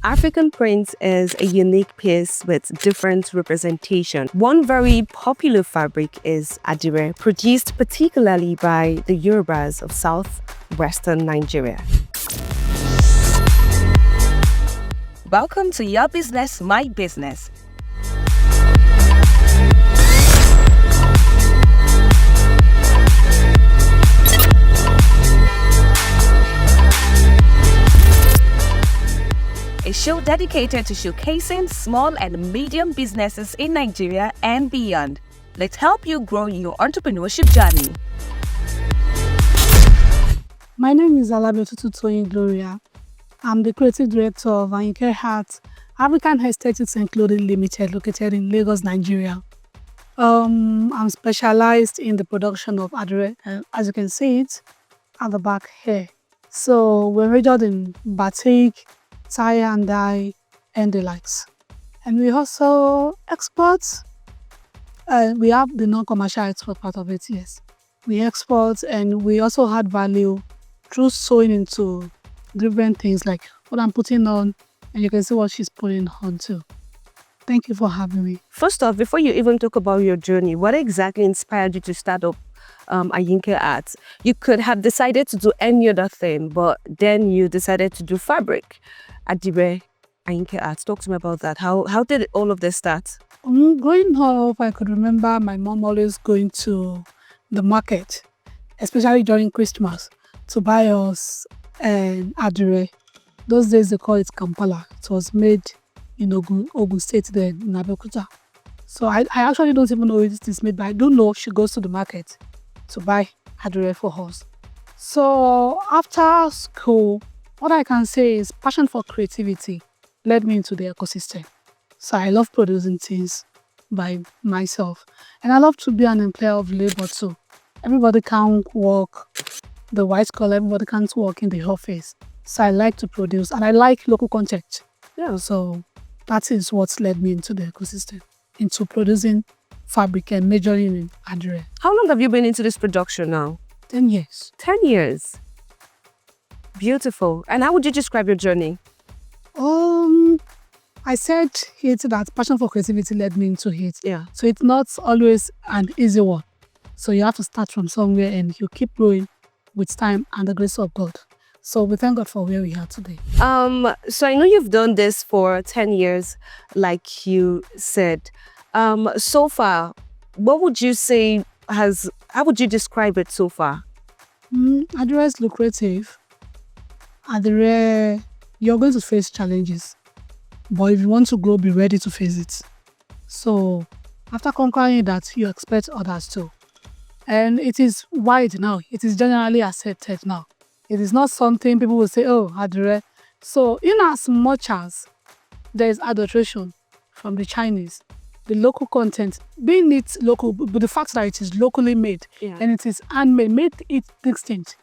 African print is a unique piece with different representation. One very popular fabric is Adire, produced particularly by the Yorubas of southwestern Nigeria. Welcome to Your Business, My Business. A show dedicated to showcasing small and medium businesses in Nigeria and beyond. Let's help you grow your entrepreneurship journey. My name is Alabetutu Gloria. I'm the creative director of Ayinke Art, African Aesthetics and Clothing Limited, located in Lagos, Nigeria. I'm specialized in the production of Adire, as you can see it at the back here. So we're majored in batik, tie and dye, and the likes. And we also export. We have the non-commercial export part of it, yes. We export and we also add value through sewing into different things like what I'm putting on, and you can see what she's putting on too. Thank you for having me. First off, before you even talk about your journey, what exactly inspired you to start up Ayinke Art? You could have decided to do any other thing, but then you decided to do fabric. Adire, Ayinke Art, talk to me about that. How did all of this start? Growing up, I could remember my mom always going to the market, especially during Christmas, to buy us an Adire. Those days they call it Kampala. It was made in Ogun State there in Abeokuta. So I actually don't even know where it is made, but I do know she goes to the market to buy Adire for us. So after school, what I can say is passion for creativity led me into the ecosystem. So I love producing things by myself. And I love to be an employer of labor too. Everybody can't work the white collar, everybody can't work in the office. So I like to produce and I like local content. Yeah, so that is what led me into the ecosystem, into producing fabric and majoring in Adire. How long have you been into this production now? 10 years. 10 years. Beautiful. And how would you describe your journey? I said it that passion for creativity led me into it. Yeah. So it's not always an easy one. So you have to start from somewhere and you keep growing with time and the grace of God. So we thank God for where we are today. So I know you've done this for 10 years, like you said. So far, what would you say how would you describe it so far? Adire is lucrative. Adire, you're going to face challenges. But if you want to grow, be ready to face it. So after conquering that, you expect others to. And it is wide now. It is generally accepted now. It is not something people will say, oh, Adire. So in as much as there is adulteration from the Chinese, the local content, being it local, but the fact that it is locally made and it is handmade, made it distinct.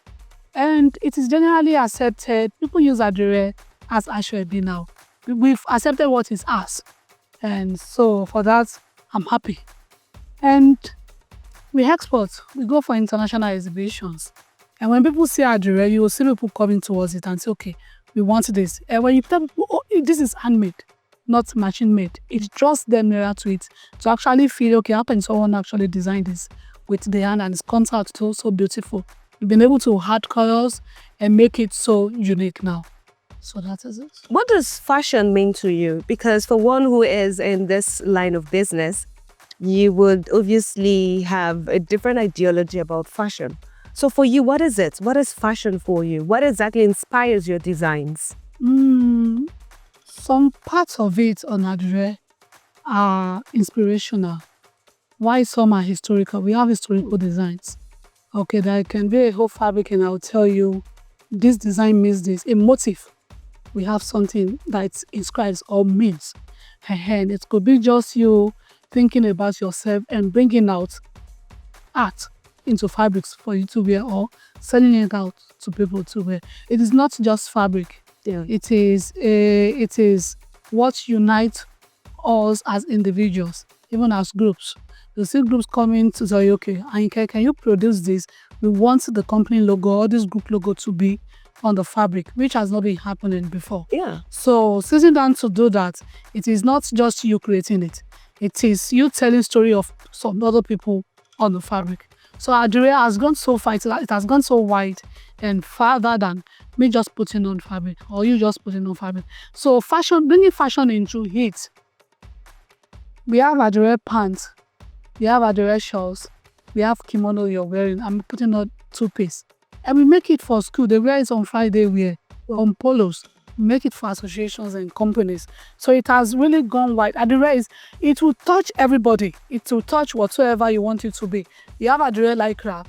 And it is generally accepted. People use Adire as Ashwebi now. We've accepted what is ours. And so for that, I'm happy. And we export. We go for international exhibitions. And when people see Adire, you will see people coming towards it and say, okay, we want this. And when you tell people, oh, this is handmade, not machine made, it draws them nearer to it to actually feel, okay, how can someone actually design this with the hand and it's comes out so beautiful. We've been able to add colors and make it so unique now. So that is it. What does fashion mean to you? Because for one who is in this line of business, you would obviously have a different ideology about fashion. So for you, what is it? What is fashion for you? What exactly inspires your designs? Some parts of it on Adire are inspirational. Why some are historical? We have historical designs. Okay, there can be a whole fabric and I'll tell you this design means this. A motif. We have something that inscribes or means. And it could be just you thinking about yourself and bringing out art into fabrics for you to wear or selling it out to people to wear. It is not just fabric. Yeah. It is what unites us as individuals, even as groups. You see groups coming to say, okay, Ayinke, can you produce this? We want the company logo or this group logo to be on the fabric, which has not been happening before. Yeah. So sitting down to do that, it is not just you creating it. It is you telling story of some other people on the fabric. So Adire has gone so far, it has gone so wide and farther than me just putting on fabric or you just putting on fabric. So fashion, bringing fashion into it. We have Adire pants, we have Adire shawls, we have kimono you're wearing. I'm putting on two-piece. And we make it for school. They wear it on Friday wear, on polos. We make it for associations and companies. So it has really gone wide. Adire is, it will touch everybody. It will touch whatsoever you want it to be. You have Adire lycra.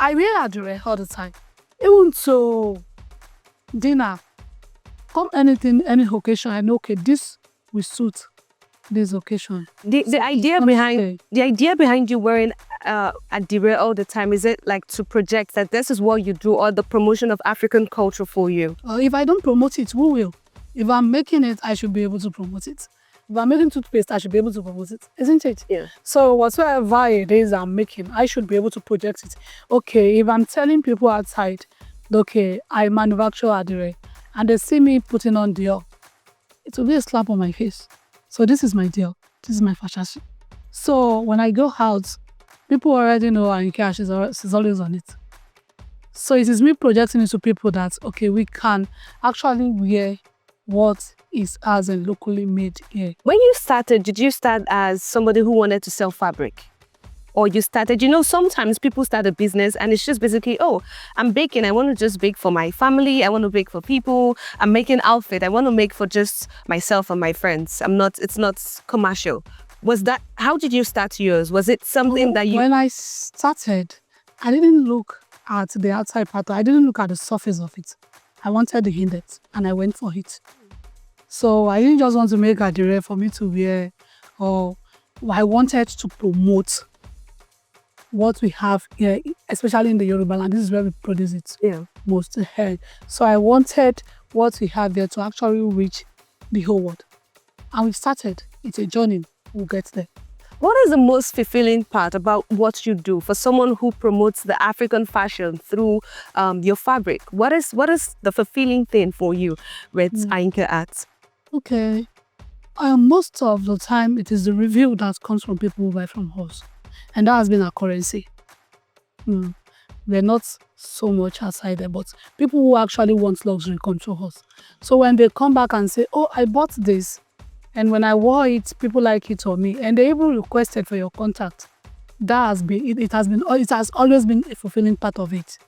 I wear Adire all the time. Even to dinner, come anything, any occasion, I know, okay, this will suit this occasion. The idea behind you wearing Adire all the time, is it like to project that this is what you do, or the promotion of African culture for you? If I don't promote it, who will? If I'm making it, I should be able to promote it. If I'm making toothpaste, I should be able to promote it, isn't it? Yeah. So whatsoever it is I'm making, I should be able to project it. Okay, if I'm telling people outside, okay, I manufacture Adire, and they see me putting on Dior, it will be a slap on my face. So this is my deal. This is my fashion. So when I go out, people already know Ayinke Art, she's always on it. So it is me projecting it to people that, okay, we can actually wear what is ours and locally made here. When you started, did you start as somebody who wanted to sell fabric? Or you started, sometimes people start a business and it's just basically, oh, I'm baking. I want to just bake for my family. I want to bake for people. I'm making outfit. I want to make for just myself and my friends. It's not commercial. How did you start yours? Was it something that you... When I started, I didn't look at the outside part. I didn't look at the surface of it. I wanted the index and I went for it. So I didn't just want to make Adire for me to wear, or I wanted to promote what we have here, especially in the Yoruba land. This is where we produce it most. So I wanted what we have there to actually reach the whole world. And we started. It's a journey. We'll get there. What is the most fulfilling part about what you do for someone who promotes the African fashion through your fabric? What is the fulfilling thing for you with Ayinke Art? Okay. Most of the time, it is the review that comes from people who buy from us. And that has been our currency. We're not so much outside there, but people who actually want luxury come to us. So when they come back and say, oh, I bought this, and when I wore it, people like it on me, and they even requested for your contact. That has been, it has always been a fulfilling part of it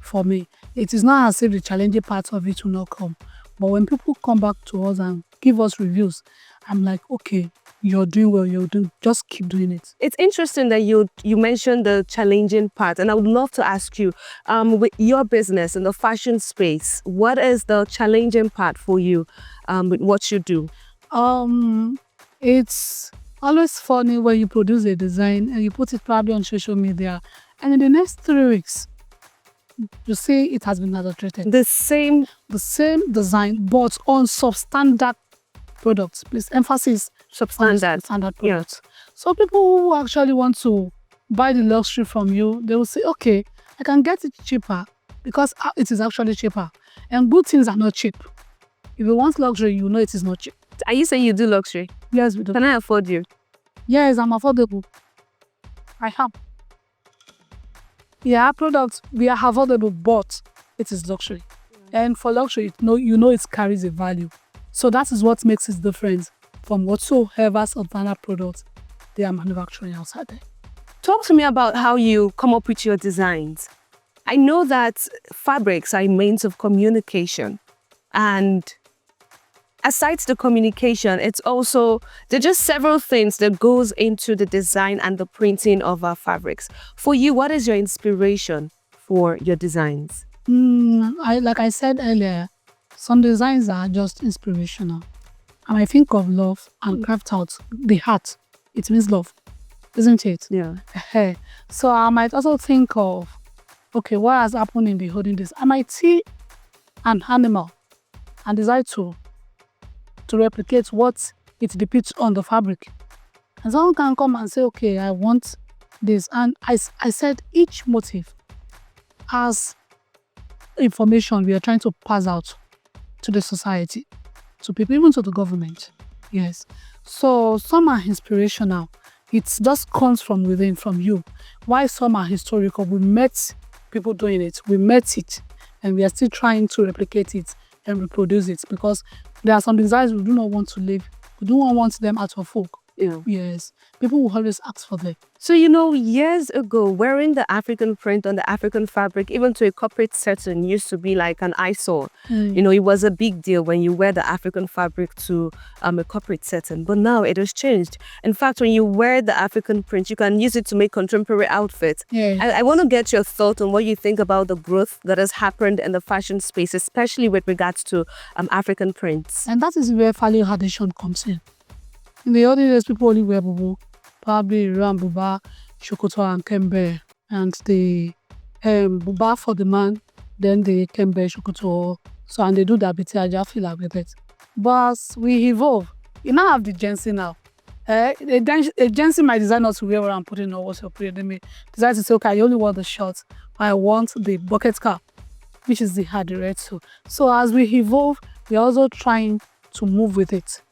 for me. It is not as if the challenging parts of it will not come. But when people come back to us and give us reviews, I'm like, okay, you're doing well, just keep doing it. It's interesting that you mentioned the challenging part, and I would love to ask you, with your business in the fashion space, what is the challenging part for you with what you do? It's always funny when you produce a design and you put it probably on social media, and in the next 3 weeks, you see it has been adulterated. The same design, but on substandard products. Please, emphasis substandard products. Yeah. So people who actually want to buy the luxury from you, they will say, okay, I can get it cheaper because it is actually cheaper. And good things are not cheap. If you want luxury, you know it is not cheap. Are you saying you do luxury? Yes, we do. Can I afford you? Yes, I'm affordable. I am. Yeah, our products, we are affordable, but it is luxury. And for luxury, you know it carries a value. So that is what makes it different from whatsoever standard products they are manufacturing outside there. Talk to me about how you come up with your designs. I know that fabrics are a means of communication, and aside the communication, there are just several things that goes into the design and the printing of our fabrics. For you, what is your inspiration for your designs? Like I said earlier, some designs are just inspirational. And I think of love and craft out the heart. It means love, isn't it? Yeah. So I might also think of, okay, what has happened in the holding this? I might see an animal and decide to replicate what it depicts on the fabric. And someone can come and say, okay, I want this. And I said each motif has information we are trying to pass out to the society, to people, even to the government. Yes. So some are inspirational. It just comes from within, from you. Why some are historical? We met people doing it. We met it. And we are still trying to replicate it and reproduce it, because there are some designs we do not want to leave. We do not want them out of folk. Yeah. Yes. People will always ask for them. So, years ago, wearing the African print on the African fabric, even to a corporate setting, used to be like an eyesore. It was a big deal when you wear the African fabric to a corporate setting. But now it has changed. In fact, when you wear the African print, you can use it to make contemporary outfits. Yes. I want to get your thought on what you think about the growth that has happened in the fashion space, especially with regards to African prints. And that is where value addition comes in. In the olden days, people only wear bubu, probably ram buba, shokoto, and kembe, and the buba for the man, then the kembe shokoto. So, and they do that bit I feel like with it. But as we evolve, you now have the Jensi now. A Jensi might decide not to wear what I'm putting on, what's your period. They may decide to say, okay, I only want the shorts, I want the bucket cap, which is the Adire too. So as we evolve, we're also trying to move with it.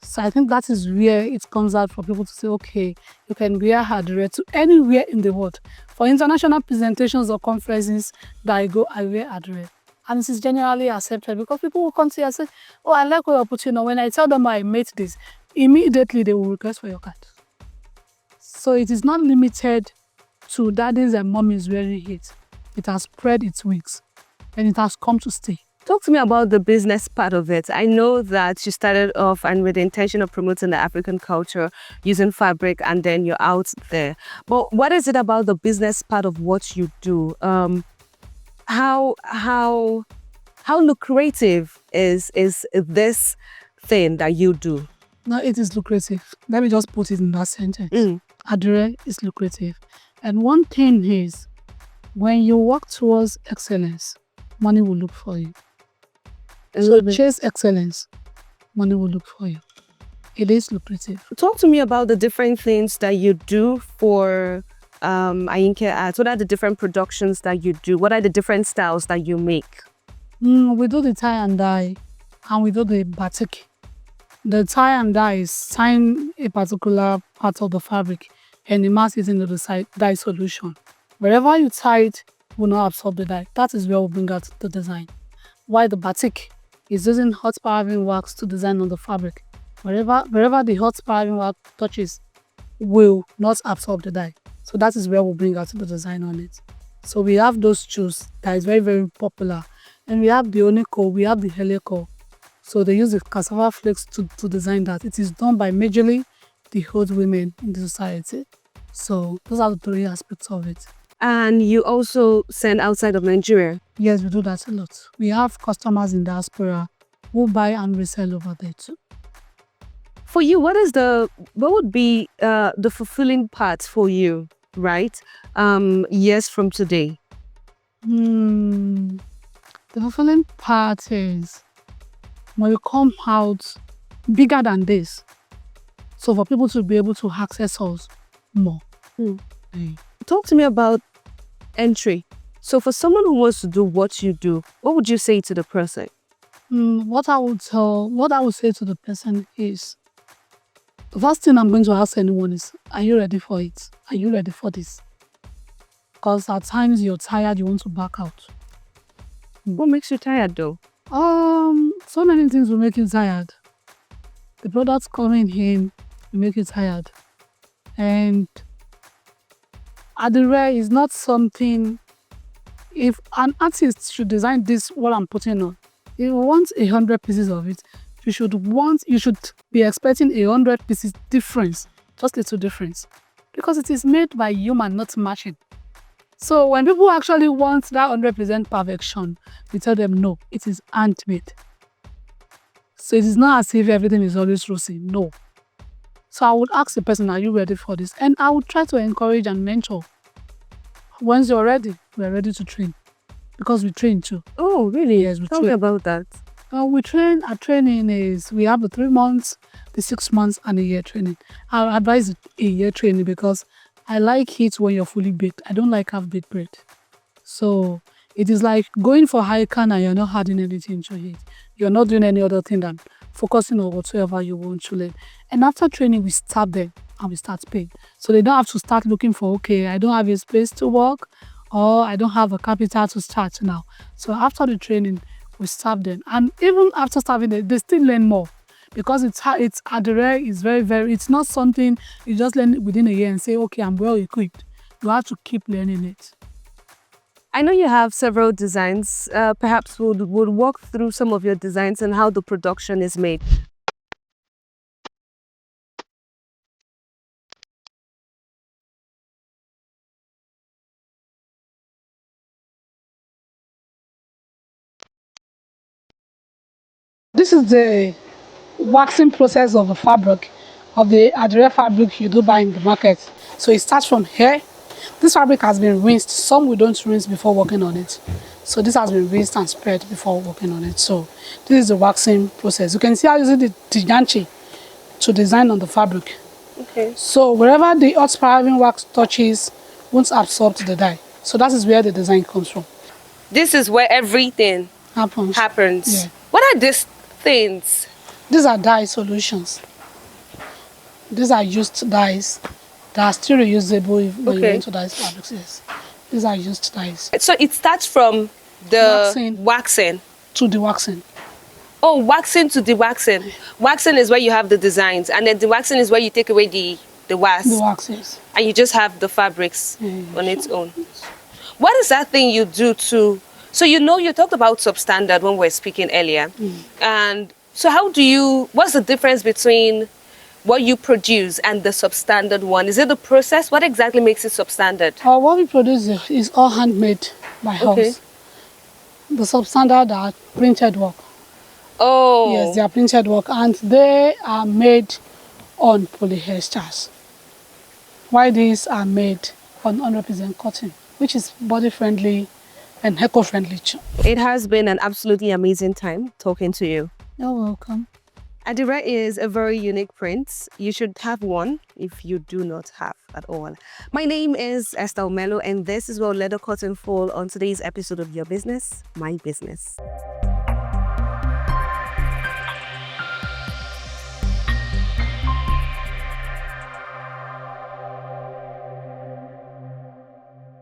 So I think that is where it comes out for people to say, okay, you can wear Adire to anywhere in the world. For international presentations or conferences that I go, I wear Adire. And it is generally accepted, because people will come to you and say, oh, I like what you're putting on. When I tell them I made this, immediately they will request for your card. So it is not limited to daddies and mommies wearing it. It has spread its wings and it has come to stay. Talk to me about the business part of it. I know that you started off and with the intention of promoting the African culture using fabric, and then you're out there. But what is it about the business part of what you do? How lucrative is this thing that you do? No, it is lucrative. Let me just put it in that sentence. Adire is lucrative. And one thing is, when you work towards excellence, money will look for you. So chase excellence, money will look for you. It is lucrative. Talk to me about the different things that you do for Ayinke Art. What are the different productions that you do? What are the different styles that you make? We do the tie and dye, and we do the batik. The tie and dye is tying a particular part of the fabric and immerse it into the dye solution. Wherever you tie it, will not absorb the dye. That is where we bring out the design. While the batik is using hot paraffin wax to design on the fabric. Wherever the hot paraffin wax touches, will not absorb the dye. So that is where we bring out the design on it. So we have those shoes that is very, very popular. And we have the oniko, we have the helico. So they use the cassava flakes to design that. It is done by majorly the old women in the society. So those are the three aspects of it. And you also send outside of Nigeria? Yes, we do that a lot. We have customers in diaspora who buy and resell over there too. For you, what would be the fulfilling part for you, right? Years from today? The fulfilling part is when we come out bigger than this. So for people to be able to access us more. Talk to me about entry. So for someone who wants to do what you do, what would you say to the person? What I would say to the person is, the first thing I'm going to ask anyone is, are you ready for it? Are you ready for this? Because at times you're tired, you want to back out. What makes you tired though? So many things will make you tired. The products coming in will make you tired. And Adire is not something, if an artist should design this, what I'm putting on, if you want 100 pieces of it, you should be expecting 100 pieces difference, just little difference. Because it is made by human, not machine. So when people actually want that 100% perfection, we tell them no, it is handmade. So it is not as if everything is always rosy, no. So I would ask the person, are you ready for this? And I would try to encourage and mentor. Once you're ready, we're ready to train. Because we train too. Oh, really? Yes, we Tell train. me about that. We train, our training is, we have the 3 months, the 6 months, and a year training. I advise a year training because I like it when you're fully baked. I don't like half-baked bread. So It is like going for hiking and you're not adding anything to it. You're not doing any other thing than focusing on whatsoever you want to learn. And after training, we start them and we start paying. So they don't have to start looking for, okay, I don't have a space to work or I don't have a capital to start now. So after the training, we serve them. And even after serving them, they still learn more. Because it's Adire is very, it's not something you just learn within a year and say, okay, I'm well equipped. You have to keep learning it. I know you have several designs. Perhaps we'll walk through some of your designs and how the production is made. This is the waxing process of the fabric, of the Adire fabric you do buy in the market. So it starts from here. This fabric has been rinsed. Some we don't rinse before working on it. So this has been rinsed and spread before working on it. So this is the waxing process. You can see how I use the Tijanchi to design on the fabric. Okay. So wherever the hot spiraling wax touches, won't absorb the dye. So that is where the design comes from. This is where everything Happens. happens. Yeah. What are these things? These are dye solutions. These are used dyes that are still reusable if when you Okay. want to dye fabrics. Yes. These are used dyes So it starts from the waxing. to the waxing. Oh, waxing to dewaxing. Waxing is where you have the designs, and then dewaxing is where you take away the wax, The waxes. and you just have the fabrics on its own. What is that thing you do to? So you talked about substandard when we were speaking earlier, and so what's the difference between what you produce and the substandard one? Is it the process? What exactly makes it substandard? What we produce is all handmade by Okay. us. The substandard are printed work. Oh, Yes, they are printed work and they are made on polyesters. While these are made on 100% cotton, which is body friendly and eco friendly too. it has been an absolutely amazing time talking to you. You're welcome. Adire is a very unique print. You should have one if you do not have at all. My name is Esther Omelo, and this is where Leather Cotton Fall on today's episode of Your Business, My Business.